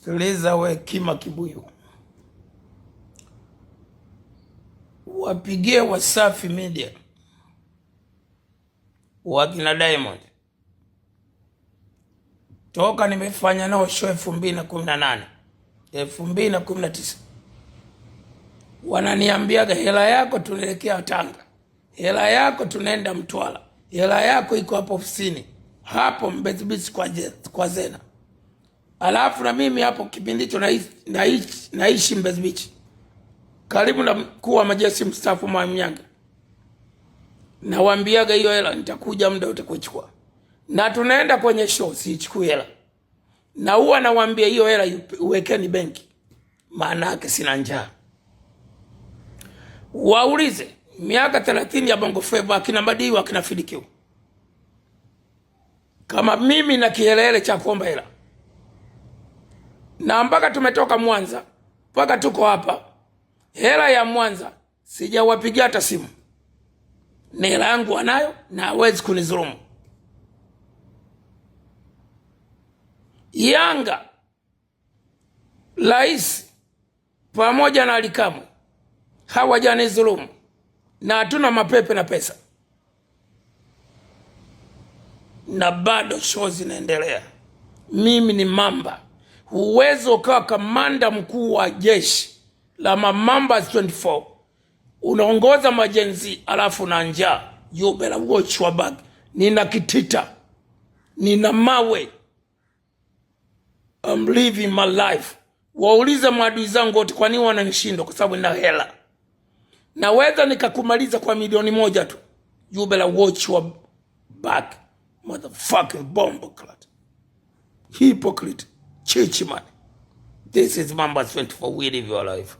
Sikiliza we Kima Kibuyu, wapigie Wasafi Media wakina Diamond. Toka nimefanya nao show 2018 2019, wananiambiaga hela yako tunaelekea Tanga, hela yako tunaenda Mtwara, hela yako iko hapo ofisini hapo Mbezi Beach kwa Zena. Alafu na mimi hapo kipindi hicho naishi Mbezi Beach karibu na mkuu wa majeshi mstaafu Mwamyanga. Nawaambiaga hiyo hela nitakuja muda utakuchukua, na tunaenda kwenye show siichukui hela, na huwa nawaambia hiyo hela uwekeni benki, maana yake sina njaa. Waulize miaka 30 ya Bongo Flava akina Madiu akina Fidikiu, kama mimi na kihelele cha kuomba hela, na mpaka tumetoka Mwanza mpaka tuko hapa, hela ya Mwanza sijawapigia hata simu. Ni hela yangu wanayo na hawezi kunizulumu. Yanga, rais pamoja na Alikamu hawajanizulumu, na hatuna mapepe na pesa, na bado show zinaendelea. Mimi ni mamba. Uwezo ukawa kamanda mkuu wa jeshi la Mamba 24, unaongoza majenzi alafu na njaa, you better watch your back. Nina kitita, nina mawe, I'm living my life. Waulize maadui zangu wote kwa nini wananishinda, kwa sababu nina hela. Naweza nikakumaliza kwa milioni 1 tu. You better watch your back, motherfucking bomb clat. Hypocrite, chichi man. This is Mamba 24, we live your life.